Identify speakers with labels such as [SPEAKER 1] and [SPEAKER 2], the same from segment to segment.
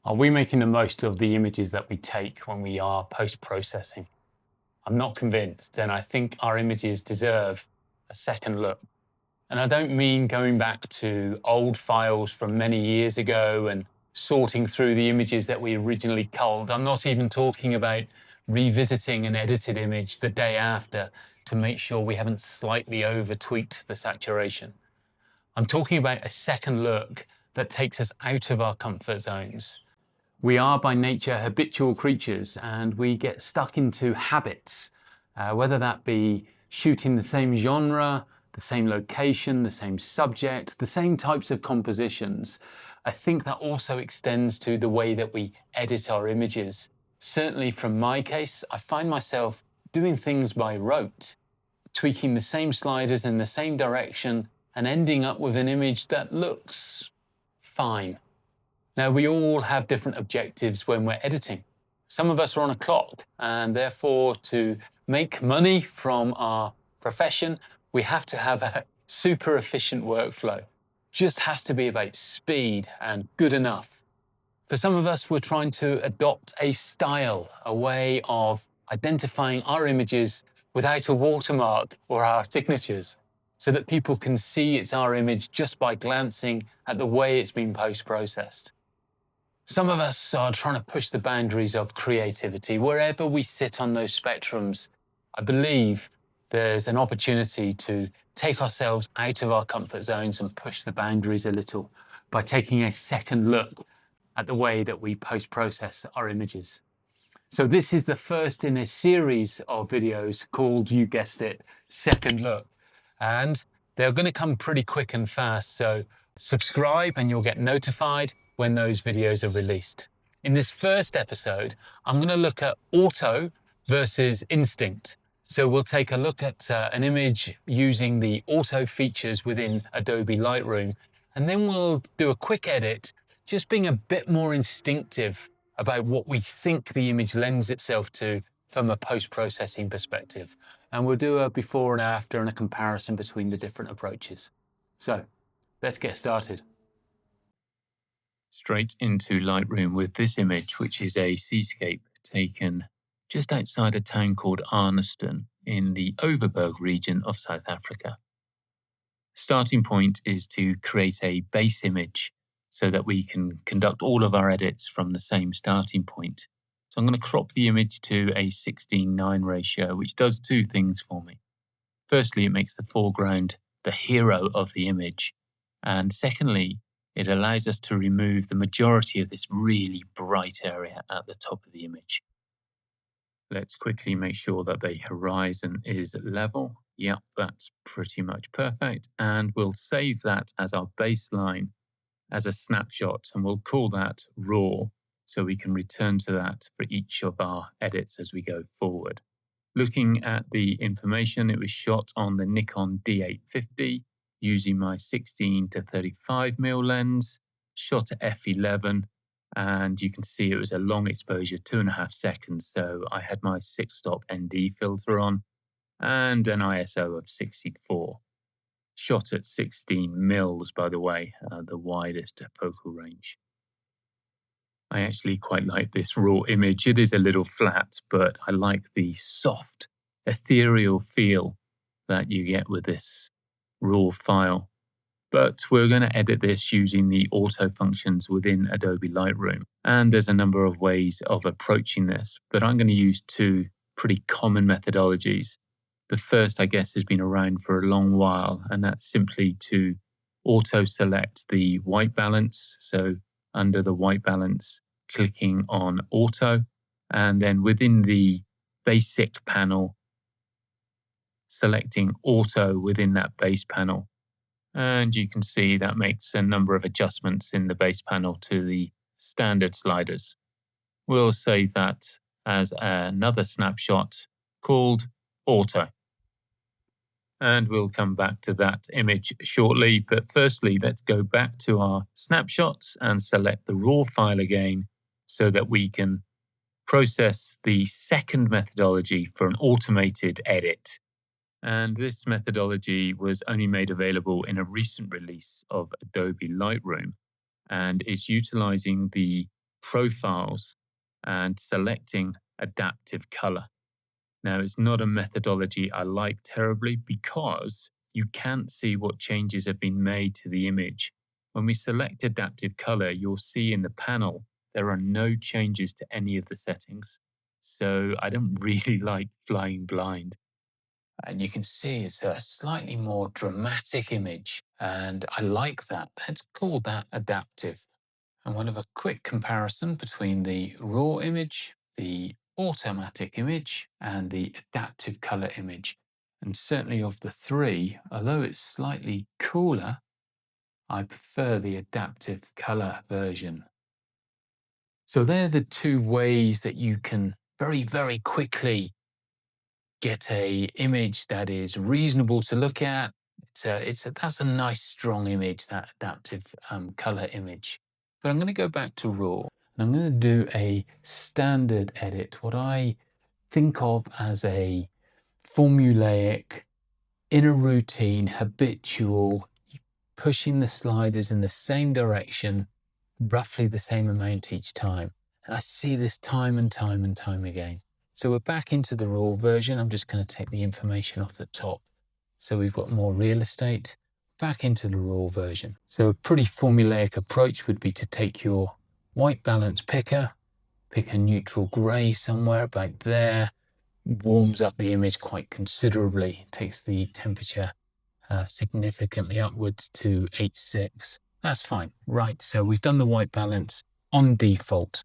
[SPEAKER 1] Are we making the most of the images that we take when we are post-processing? I'm not convinced, and I think our images deserve a second look. And I don't mean going back to old files from many years ago and sorting through the images that we originally culled. I'm not even talking about revisiting an edited image the day after to make sure we haven't slightly over-tweaked the saturation. I'm talking about a second look that takes us out of our comfort zones. We are by nature habitual creatures, and we get stuck into habits, whether that be shooting the same genre, the same location, the same subject, the same types of compositions. I think that also extends to the way that we edit our images. Certainly from my case, I find myself doing things by rote, tweaking the same sliders in the same direction and ending up with an image that looks fine. Now, we all have different objectives when we're editing. Some of us are on a clock, and therefore to make money from our profession, we have to have a super efficient workflow. Just has to be about speed and good enough. For some of us, we're trying to adopt a style, a way of identifying our images without a watermark or our signatures, so that people can see it's our image just by glancing at the way it's been post-processed. Some of us are trying to push the boundaries of creativity. Wherever we sit on those spectrums, I believe there's an opportunity to take ourselves out of our comfort zones and push the boundaries a little by taking a second look at the way that we post-process our images. So this is the first in a series of videos called, you guessed it, Second Look. And they're going to come pretty quick and fast, so subscribe and you'll get notified when those videos are released. In this first episode, I'm going to look at auto versus instinct. So we'll take a look at an image using the auto features within Adobe Lightroom, and then we'll do a quick edit, just being a bit more instinctive about what we think the image lends itself to from a post-processing perspective. And we'll do a before and after and a comparison between the different approaches. So let's get started. Straight into Lightroom with this image, which is a seascape taken just outside a town called Arniston in the Overberg region of South Africa. Starting point is to create a base image so that we can conduct all of our edits from the same starting point. So I'm going to crop the image to a 16:9 ratio, which does two things for me. Firstly, it makes the foreground the hero of the image. And secondly, it allows us to remove the majority of this really bright area at the top of the image. Let's quickly make sure that the horizon is level. Yep, that's pretty much perfect. And we'll save that as our baseline as a snapshot, and we'll call that raw, so we can return to that for each of our edits as we go forward. Looking at the information, it was shot on the Nikon D850 using my 16 to 35mm lens, shot at f11, and you can see it was a long exposure, 2.5 seconds, so I had my 6-stop ND filter on and an ISO of 64. Shot at 16 mils, by the way, the widest focal range. I actually quite like this raw image. It is a little flat, but I like the soft, ethereal feel that you get with this raw file. But we're going to edit this using the auto functions within Adobe Lightroom. And there's a number of ways of approaching this, but I'm going to use two pretty common methodologies. The first, I guess, has been around for a long while, and that's simply to auto-select the white balance. So under the white balance, clicking on auto, and then within the basic panel, selecting auto within that base panel. And you can see that makes a number of adjustments in the base panel to the standard sliders. We'll save that as another snapshot called auto. And we'll come back to that image shortly. But firstly, let's go back to our snapshots and select the raw file again so that we can process the second methodology for an automated edit. And this methodology was only made available in a recent release of Adobe Lightroom and is utilizing the profiles and selecting adaptive color. Now, it's not a methodology I like terribly because you can't see what changes have been made to the image. When we select adaptive color, you'll see in the panel there are no changes to any of the settings. So I don't really like flying blind. And you can see it's a slightly more dramatic image, and I like that. Let's call that adaptive. And we'll have a quick comparison between the raw image, the automatic image, and the adaptive color image. And certainly of the three, although it's slightly cooler, I prefer the adaptive color version. So they're the two ways that you can very, very quickly get a image that is reasonable to look at. That's a nice strong image, that adaptive color image. But I'm going to go back to raw, and I'm going to do a standard edit, what I think of as a formulaic, in a routine, habitual, pushing the sliders in the same direction, roughly the same amount each time. And I see this time and time and time again. So we're back into the raw version. I'm just going to take the information off the top. So we've got more real estate, back into the raw version. So a pretty formulaic approach would be to take your white balance picker, pick a neutral gray somewhere about there, warms up the image quite considerably, takes the temperature significantly upwards to 8.6. That's fine. Right, so we've done the white balance on default.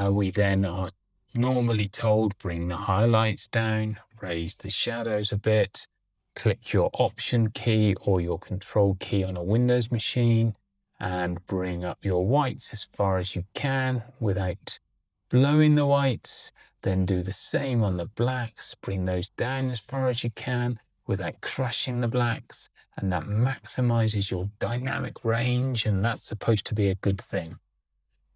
[SPEAKER 1] We then are normally told bring the highlights down, raise the shadows a bit, click your Option key or your Control key on a Windows machine, and bring up your whites as far as you can without blowing the whites. Then do the same on the blacks, bring those down as far as you can without crushing the blacks, and that maximizes your dynamic range, and that's supposed to be a good thing.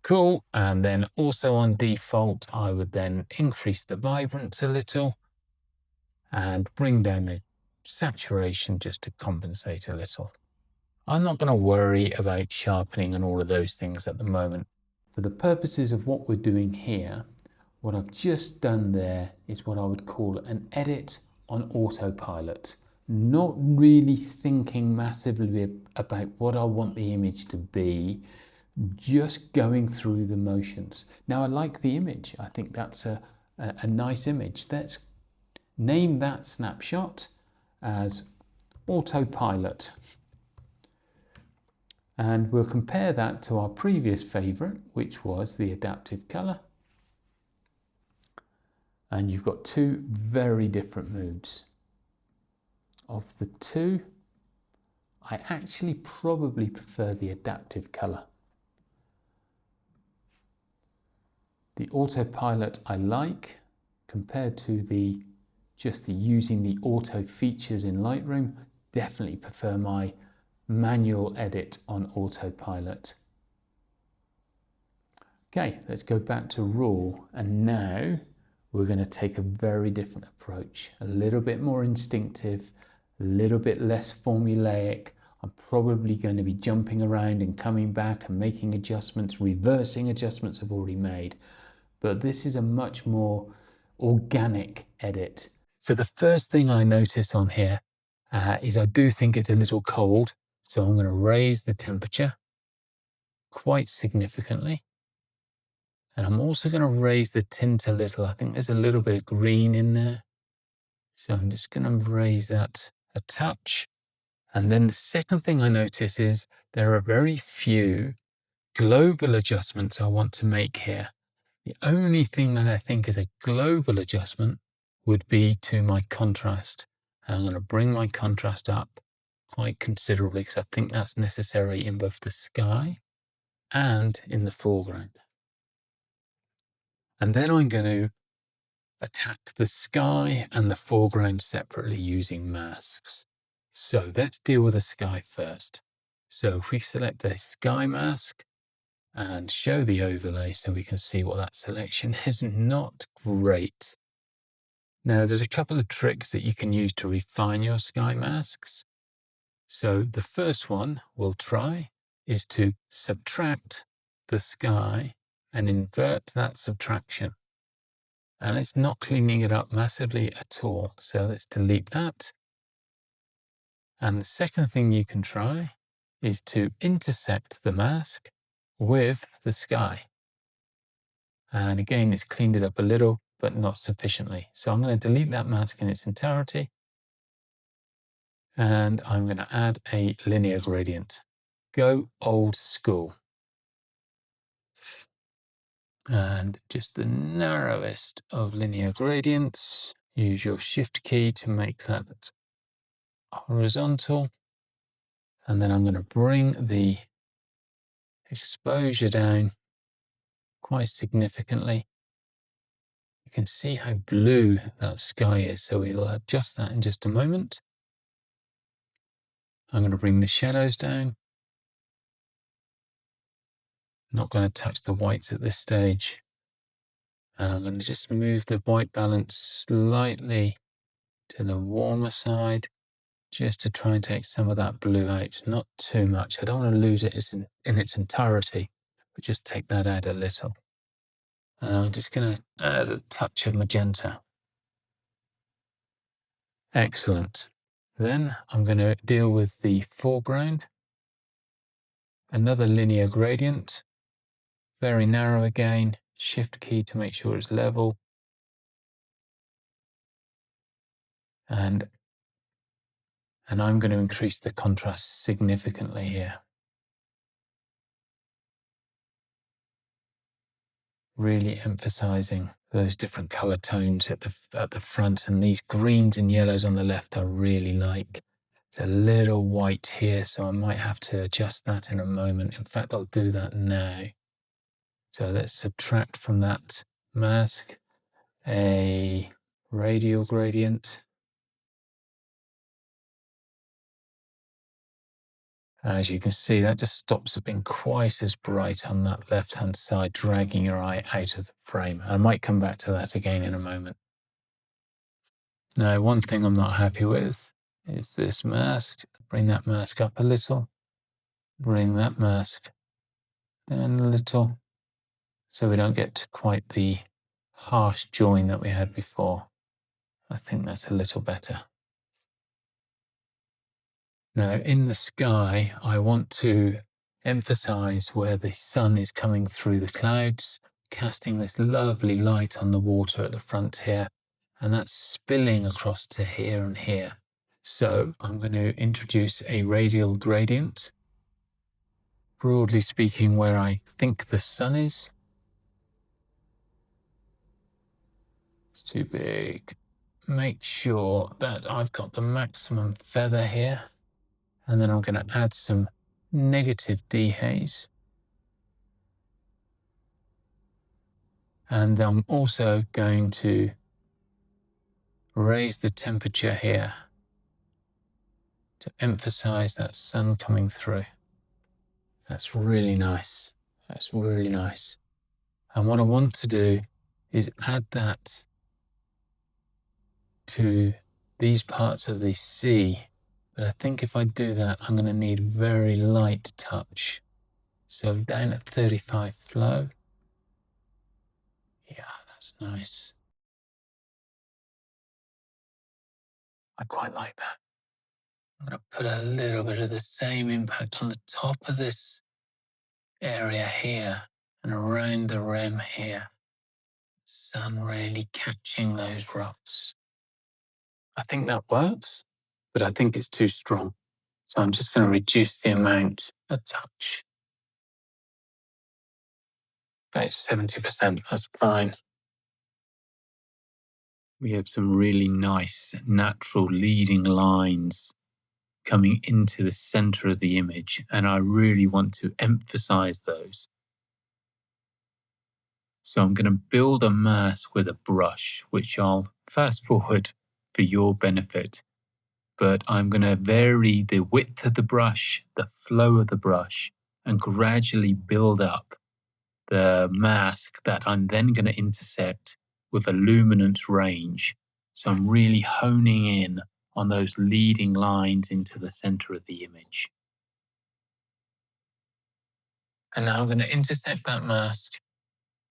[SPEAKER 1] Cool. And then also on default, I would then increase the vibrance a little and bring down the saturation just to compensate a little. I'm not going to worry about sharpening and all of those things at the moment. For the purposes of what we're doing here, what I've just done there is what I would call an edit on autopilot. Not really thinking massively about what I want the image to be, just going through the motions. Now I like the image. I think that's a nice image. Let's name that snapshot as autopilot. And we'll compare that to our previous favorite, which was the adaptive color. And you've got two very different moods. Of the two, I actually probably prefer the adaptive color. The autopilot I like, compared to just using the auto features in Lightroom, definitely prefer my manual edit on autopilot. Okay, let's go back to raw, and now we're going to take a very different approach, a little bit more instinctive, a little bit less formulaic. I'm probably going to be jumping around and coming back and making adjustments, reversing adjustments I've already made. But this is a much more organic edit. So the first thing I notice on here is I do think it's a little cold. So I'm going to raise the temperature quite significantly. And I'm also going to raise the tint a little. I think there's a little bit of green in there. So I'm just going to raise that a touch. And then the second thing I notice is there are very few global adjustments I want to make here. The only thing that I think is a global adjustment would be to my contrast. And I'm going to bring my contrast up quite considerably because I think that's necessary in both the sky and in the foreground. And then I'm going to attack the sky and the foreground separately using masks. So let's deal with the sky first. So if we select a sky mask and show the overlay so we can see what that selection is, not great. Now there's a couple of tricks that you can use to refine your sky masks. So the first one we'll try is to subtract the sky and invert that subtraction. And it's not cleaning it up massively at all. So let's delete that. And the second thing you can try is to intersect the mask with the sky. And again, it's cleaned it up a little, but not sufficiently. So I'm going to delete that mask in its entirety. And I'm going to add a linear gradient. Go old school. And just the narrowest of linear gradients. Use your Shift key to make that horizontal. And then I'm going to bring the exposure down quite significantly. You can see how blue that sky is, so we'll adjust that in just a moment. I'm going to bring the shadows down. Not going to touch the whites at this stage. And I'm going to just move the white balance slightly to the warmer side, just to try and take some of that blue out. Not too much. I don't want to lose it in its entirety, but just take that out a little. And I'm just going to add a touch of magenta. Excellent. Then I'm going to deal with the foreground. Another linear gradient. Very narrow again. Shift key to make sure it's level. And I'm going to increase the contrast significantly here. Really emphasizing those different color tones at the front, and these greens and yellows on the left I really like. It's a little white here, so I might have to adjust that in a moment. In fact, I'll do that now. So let's subtract from that mask a radial gradient. As you can see, that just stops it being quite as bright on that left-hand side, dragging your eye out of the frame. I might come back to that again in a moment. Now, one thing I'm not happy with is this mask. Bring that mask up a little. Bring that mask down a little, so we don't get to quite the harsh join that we had before. I think that's a little better. Now, in the sky, I want to emphasize where the sun is coming through the clouds, casting this lovely light on the water at the front here, and that's spilling across to here and here. So I'm going to introduce a radial gradient, broadly speaking, where I think the sun is. It's too big. Make sure that I've got the maximum feather here. And then I'm going to add some negative dehaze. And I'm also going to raise the temperature here to emphasize that sun coming through. That's really nice. That's really nice. And what I want to do is add that to these parts of the sea. But I think if I do that, I'm going to need very light touch. So down at 35 flow. Yeah, that's nice. I quite like that. I'm going to put a little bit of the same impact on the top of this area here and around the rim here. Sun really catching those rocks. I think that works, but I think it's too strong. So I'm just going to reduce the amount a touch. About 70%, that's fine. We have some really nice natural leading lines coming into the center of the image, and I really want to emphasize those. So I'm going to build a mask with a brush, which I'll fast forward for your benefit. But I'm going to vary the width of the brush, the flow of the brush, and gradually build up the mask that I'm then going to intersect with a luminance range. So I'm really honing in on those leading lines into the center of the image. And now I'm going to intersect that mask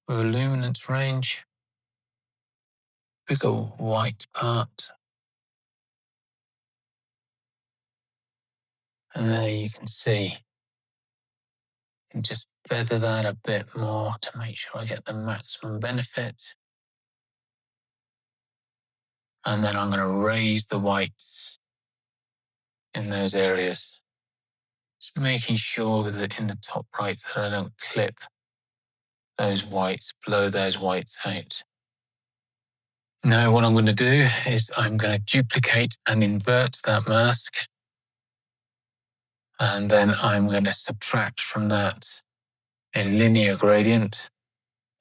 [SPEAKER 1] with a luminance range with a white part. And there you can see, and just feather that a bit more to make sure I get the maximum benefit. And then I'm going to raise the whites in those areas. Just making sure that in the top right that I don't clip those whites, blow those whites out. Now what I'm going to do is I'm going to duplicate and invert that mask. And then I'm going to subtract from that a linear gradient.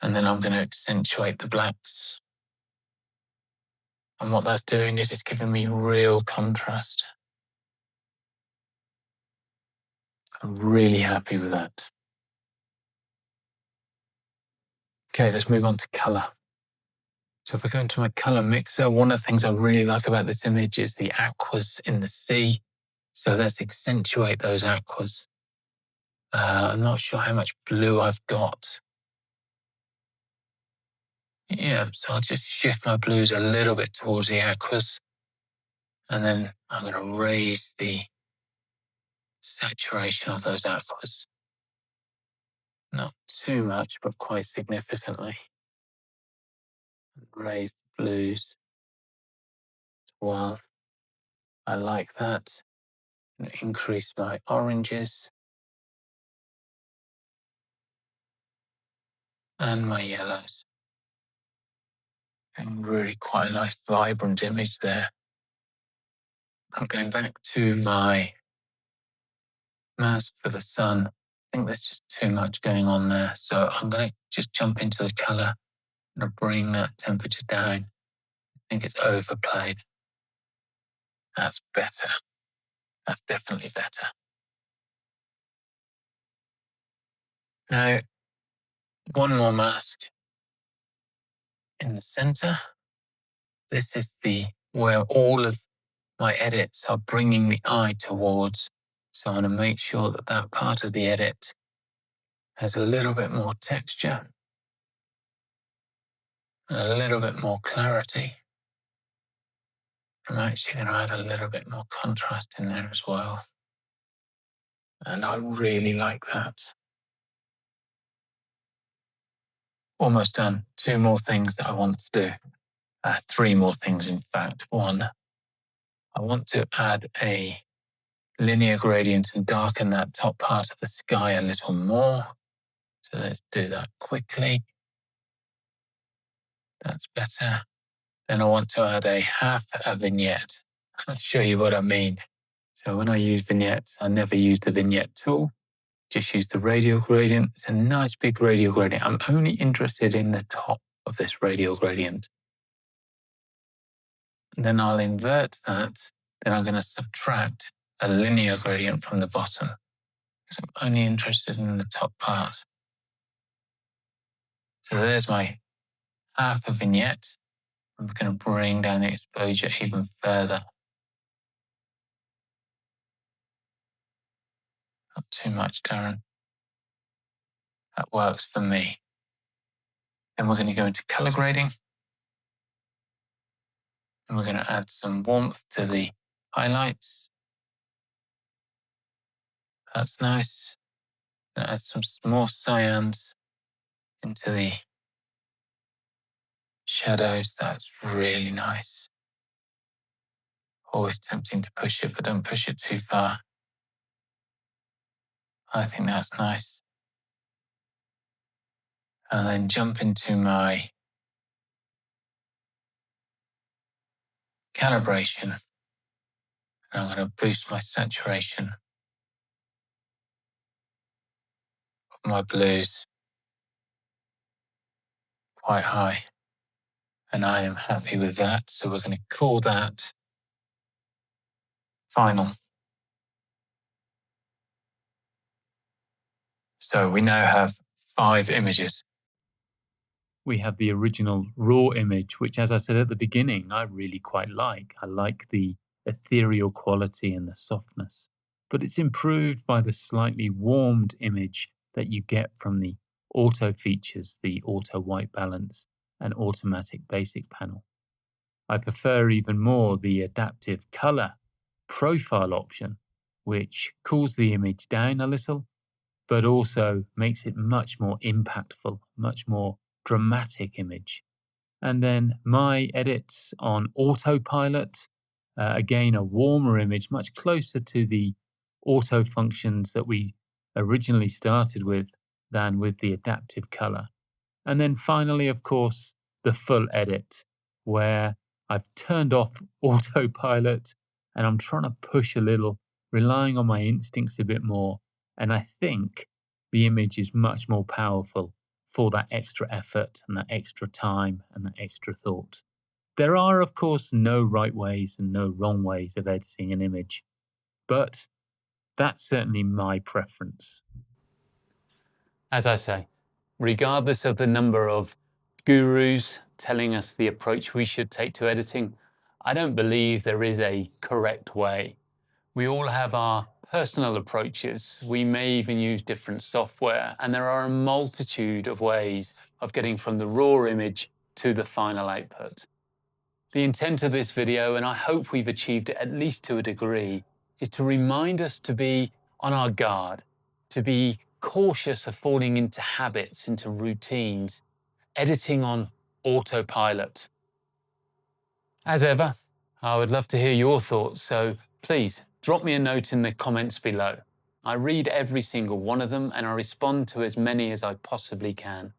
[SPEAKER 1] And then I'm going to accentuate the blacks. And what that's doing is it's giving me real contrast. I'm really happy with that. Okay, let's move on to color. So if I go into my color mixer, one of the things I really like about this image is the aquas in the sea. So let's accentuate those aquas. I'm not sure how much blue I've got. Yeah, so I'll just shift my blues a little bit towards the aquas. And then I'm going to raise the saturation of those aquas. Not too much, but quite significantly. Raise the blues as well. I like that. And increase my oranges and my yellows. And really quite a nice vibrant image there. I'm going back to my mask for the sun. I think there's just too much going on there. So I'm going to just jump into the color and bring that temperature down. I think it's overplayed. That's better. That's definitely better. Now, one more mask in the center. This is where all of my edits are bringing the eye towards. So I want to make sure that that part of the edit has a little bit more texture, and a little bit more clarity. I'm actually going to add a little bit more contrast in there as well. And I really like that. Almost done. 2 more things that I want to do. 3 more things, in fact. 1, I want to add a linear gradient and darken that top part of the sky a little more. So let's do that quickly. That's better. Then I want to add half a vignette. I'll show you what I mean. So when I use vignettes, I never use the vignette tool. Just use the radial gradient. It's a nice big radial gradient. I'm only interested in the top of this radial gradient. And then I'll invert that. Then I'm going to subtract a linear gradient from the bottom, because I'm only interested in the top part. So there's my half a vignette. I'm going to bring down the exposure even further. Not too much, Darren. That works for me. Then we're going to go into color grading. And we're going to add some warmth to the highlights. That's nice. Going to add some more cyans into the shadows. That's really nice. Always tempting to push it, but don't push it too far. I think that's nice. And then jump into my calibration. And I'm going to boost my saturation of my blues quite high. And I am happy with that. So we're going to call that final. So we now have 5 images. We have the original raw image, which, as I said at the beginning, I really quite like. I like the ethereal quality and the softness. But it's improved by the slightly warmed image that you get from the auto features, the auto white balance and automatic basic panel. I prefer even more the adaptive color profile option, which cools the image down a little, but also makes it much more impactful, much more dramatic image. And then my edits on autopilot, again, a warmer image, much closer to the auto functions that we originally started with than with the adaptive color. And then finally, of course, the full edit, where I've turned off autopilot and I'm trying to push a little, relying on my instincts a bit more. And I think the image is much more powerful for that extra effort and that extra time and that extra thought. There are, of course, no right ways and no wrong ways of editing an image, but that's certainly my preference. As I say, regardless of the number of gurus telling us the approach we should take to editing, I don't believe there is a correct way. We all have our personal approaches. We may even use different software, and there are a multitude of ways of getting from the raw image to the final output. The intent of this video, and I hope we've achieved it at least to a degree, is to remind us to be on our guard, to be cautious of falling into habits, into routines, editing on autopilot. As ever, I would love to hear your thoughts, so please drop me a note in the comments below. I read every single one of them and I respond to as many as I possibly can.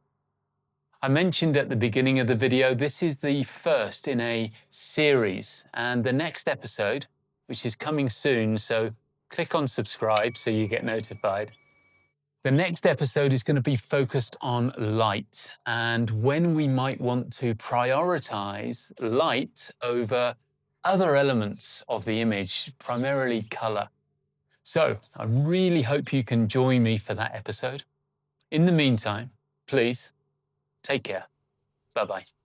[SPEAKER 1] I mentioned at the beginning of the video, this is the first in a series, and the next episode, which is coming soon, so click on subscribe so you get notified. The next episode is going to be focused on light and when we might want to prioritize light over other elements of the image, primarily color. So I really hope you can join me for that episode. In the meantime, please take care. Bye-bye.